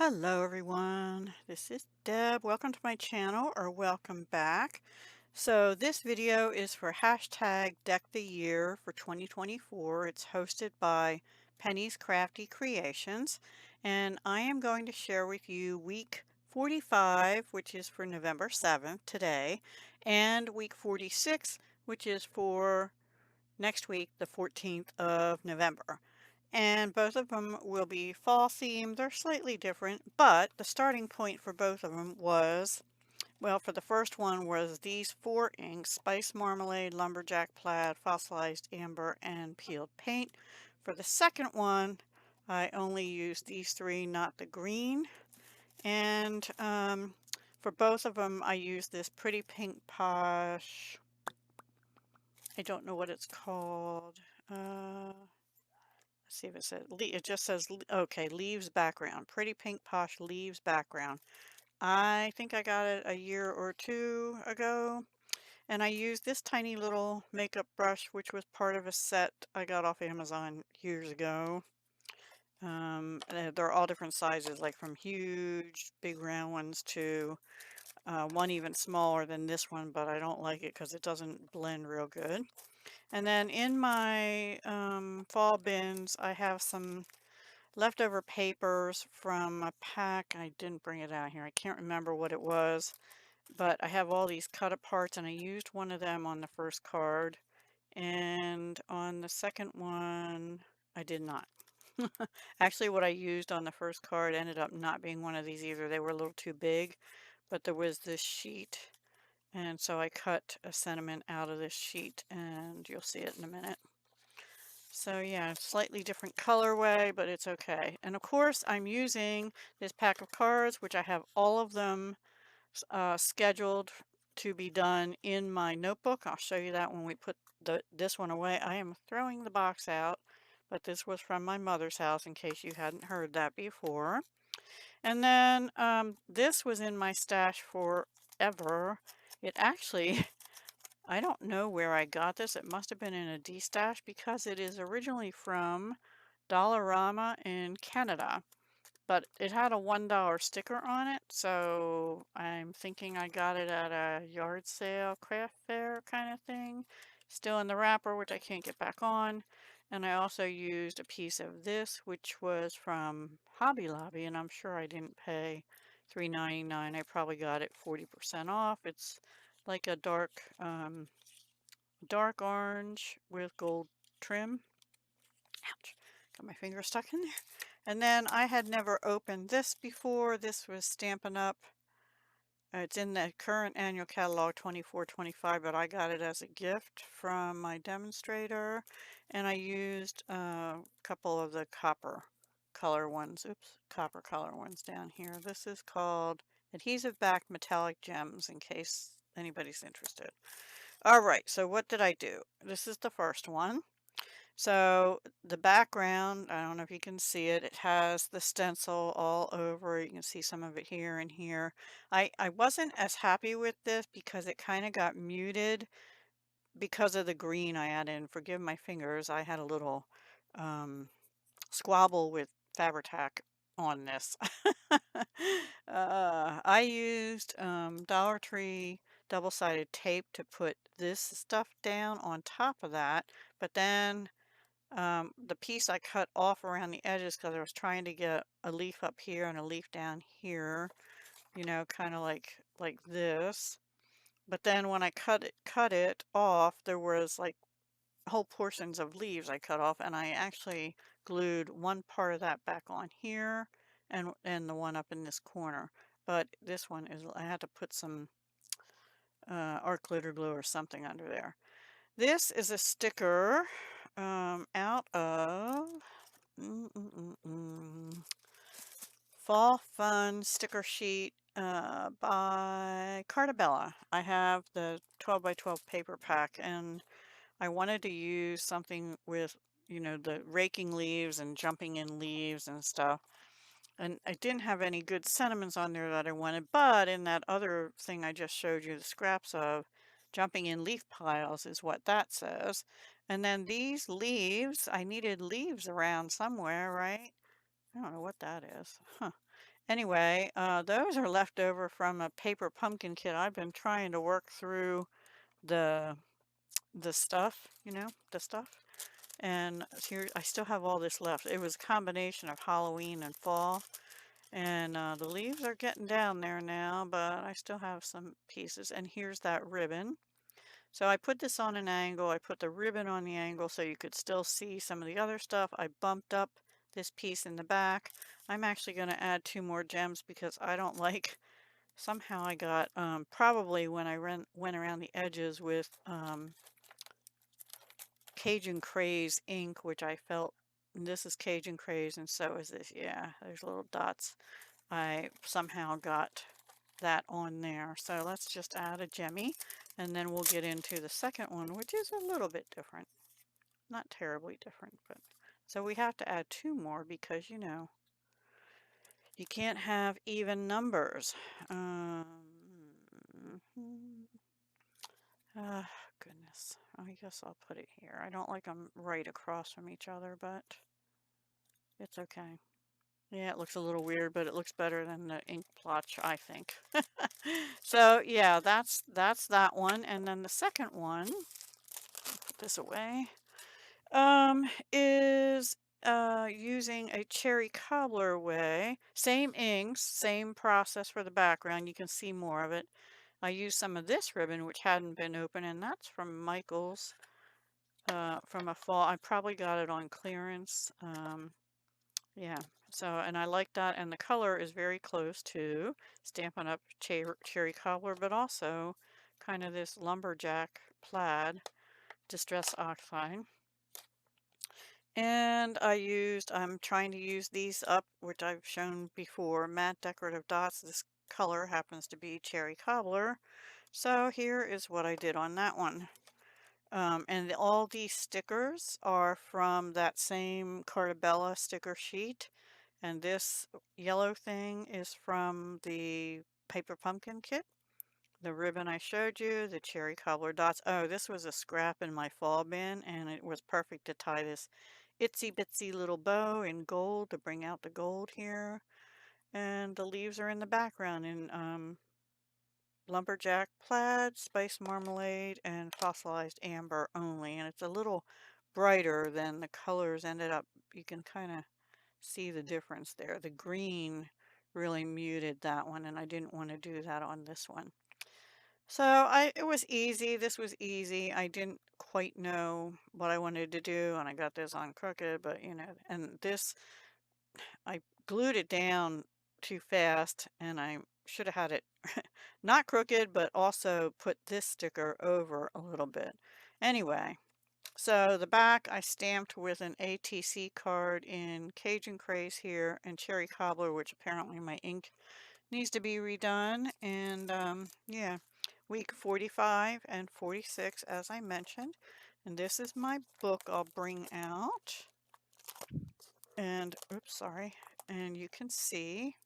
Hello everyone, this is Deb. Welcome to my channel, or welcome back. So this video is for hashtag Deck the Year for 2024. It's hosted by Penny's Crafty Creations, and I am going to share with you week 45, which is for November 7th today, and week 46, which is for next week, the 14th of November. And both of them will be fall themed. They're slightly different, but the starting point for both of them was, well, for the first one was these four inks: Spice Marmalade, Lumberjack Plaid, Fossilized Amber, and Peeled Paint. For the second one, I only used these three, not the green. And for both of them, I used this Pretty Pink Posh. I don't know what it's called. Let's see if it says, it just says, okay, leaves background. Pretty Pink Posh leaves background. I think I got it a year or two ago. And I used this tiny little makeup brush, which was part of a set I got off Amazon years ago. They're all different sizes, like from huge, big round ones to one even smaller than this one, but I don't like it because it doesn't blend real good. And then in my fall bins, I have some leftover papers from a pack. I didn't bring it out here. I can't remember what it was, but I have all these cut aparts, and I used one of them on the first card. And on the second one, I did not. Actually, what I used on the first card ended up not being one of these either. They were a little too big, but there was this sheet. And so I cut a sentiment out of this sheet, and you'll see it in a minute. So yeah, slightly different colorway, but it's okay. And of course, I'm using this pack of cards, which I have all of them scheduled to be done in my notebook. I'll show you that when we put this one away. I am throwing the box out, but this was from my mother's house, in case you hadn't heard that before. And then this was in my stash forever. It actually, I don't know where I got this. It must have been in a D-stash, because it is originally from Dollarama in Canada, but it had a $1 sticker on it, so I'm thinking I got it at a yard sale, craft fair kind of thing. Still in the wrapper, which I can't get back on. And I also used a piece of this, which was from Hobby Lobby, and I'm sure I didn't pay $3.99. I probably got it 40% off. It's like a dark orange with gold trim. Ouch, got my finger stuck in there. And then I had never opened this before. This was Stampin' Up. It's in the current annual catalog 24-25, but I got it as a gift from my demonstrator. And I used a couple of the copper color ones. Oops, copper color ones down here. This is called Adhesive Back Metallic Gems, in case anybody's interested. All right, so what did I do? This is the first one. So the background, I don't know if you can see it, it has the stencil all over. You can see some of it here and here. I wasn't as happy with this because it kind of got muted because of the green I added in. Forgive my fingers, I had a little um, squabble with Fabri-Tac on this. I used Dollar Tree double-sided tape to put this stuff down on top of that, but then the piece I cut off around the edges, because I was trying to get a leaf up here and a leaf down here, you know, kind of like this. But then when I cut it off, there was like whole portions of leaves I cut off, and I actually glued one part of that back on here, and the one up in this corner. But this one is, I had to put some art glitter glue or something under there. This is a sticker out of Fall Fun sticker sheet by Cartabella. I have the 12 by 12 paper pack, and I wanted to use something with, you know, the raking leaves and jumping in leaves and stuff. And I didn't have any good sentiments on there that I wanted, but in that other thing I just showed you the scraps of, jumping in leaf piles is what that says. And then these leaves, I needed leaves around somewhere, right? I don't know what that is. Huh. Anyway, those are left over from a paper pumpkin kit. I've been trying to work through the the stuff, the stuff. And here, I still have all this left. It was a combination of Halloween and fall. And the leaves are getting down there now, but I still have some pieces. And here's that ribbon. So I put this on an angle. I put the ribbon on the angle so you could still see some of the other stuff. I bumped up this piece in the back. I'm actually going to add 2 more gems because I don't like, somehow I got, probably when I went around the edges with Cajun Craze ink, which I felt, this is Cajun Craze and so is this. Yeah, there's little dots. I somehow got that on there. So let's just add a gemmy and then we'll get into the second one, which is a little bit different. Not terribly different, but so we have to add 2 more because you can't have even numbers. Ah, goodness. I guess I'll put it here. I don't like them right across from each other, but it's okay. Yeah, it looks a little weird, but it looks better than the ink blotch, I think. So yeah, that's that one. And then the second one, put this away, is using a cherry cobbler way. Same inks, same process for the background. You can see more of it. I used some of this ribbon, which hadn't been open, and that's from Michael's, from a fall. I probably got it on clearance. Yeah, so, and I like that, and the color is very close to Stampin' Up! Cherry Cobbler, but also kind of this lumberjack plaid distress oxide. And I'm trying to use these up, which I've shown before, matte decorative dots. This color happens to be Cherry Cobbler. So here is what I did on that one. And all these stickers are from that same Cartabella sticker sheet. And this yellow thing is from the paper pumpkin kit. The ribbon I showed you, the cherry cobbler dots. Oh, this was a scrap in my fall bin, and it was perfect to tie this itsy bitsy little bow in gold to bring out the gold here. And the leaves are in the background in lumberjack plaid, spice marmalade, and fossilized amber only. And it's a little brighter than the colors ended up. You can kind of see the difference there. The green really muted that one, and I didn't want to do that on this one. So it was easy. This was easy. I didn't quite know what I wanted to do, and I got this on crooked, but and this, I glued it down too fast, and I should have had it not crooked, but also put this sticker over a little bit. Anyway, so the back I stamped with an ATC card in Cajun Craze here and Cherry Cobbler, which apparently my ink needs to be redone. And yeah, week 45 and 46, as I mentioned. And this is my book I'll bring out. And, oops, sorry. And you can see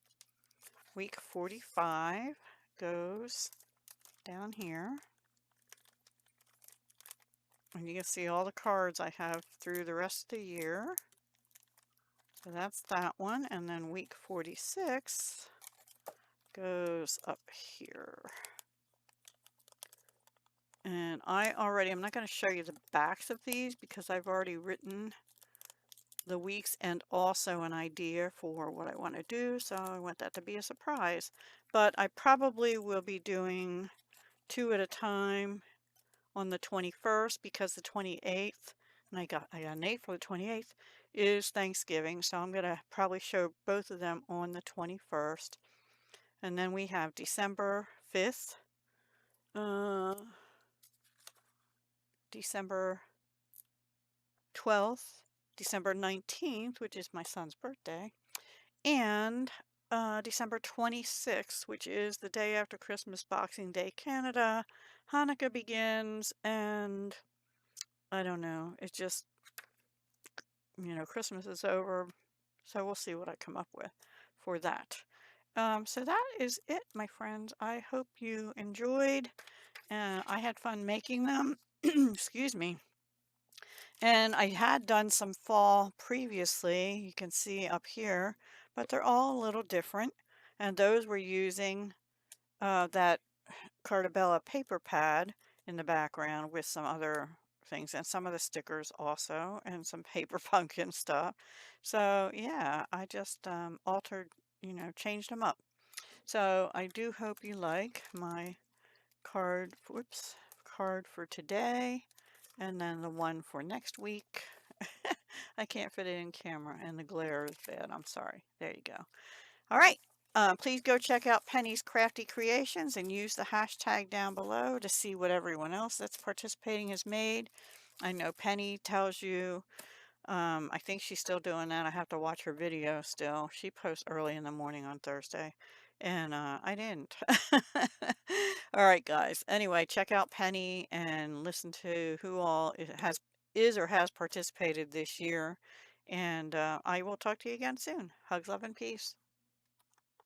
week 45 goes down here. And you can see all the cards I have through the rest of the year. So that's that one. And then week 46 goes up here. And I'm not going to show you the backs of these because I've already written the weeks and also an idea for what I want to do. So I want that to be a surprise. But I probably will be doing 2 at a time on the 21st because the 28th, and I got an 8 for the 28th, is Thanksgiving. So I'm going to probably show both of them on the 21st. And then we have December 5th, December 12th, December 19th, which is my son's birthday, and December 26th, which is the day after Christmas, Boxing Day, Canada. Hanukkah begins, and I don't know, it's just, Christmas is over, so we'll see what I come up with for that. So that is it, my friends. I hope you enjoyed. I had fun making them. Excuse me. And I had done some fall previously, you can see up here, but they're all a little different. And those were using that Cartabella paper pad in the background with some other things and some of the stickers also and some paper pumpkin stuff. So yeah, I just altered, changed them up. So I do hope you like my card, whoops, card for today and then the one for next week. I can't fit it in camera and the glare is bad. I'm sorry. There you go. All right. Please go check out Penny's Crafty Creations and use the hashtag down below to see what everyone else that's participating has made. I know Penny tells you, I think she's still doing that. I have to watch her video still. She posts early in the morning on Thursday, and I didn't. All right, guys. Anyway, check out Penny and listen to who all is or has participated this year. And I will talk to you again soon. Hugs, love, and peace.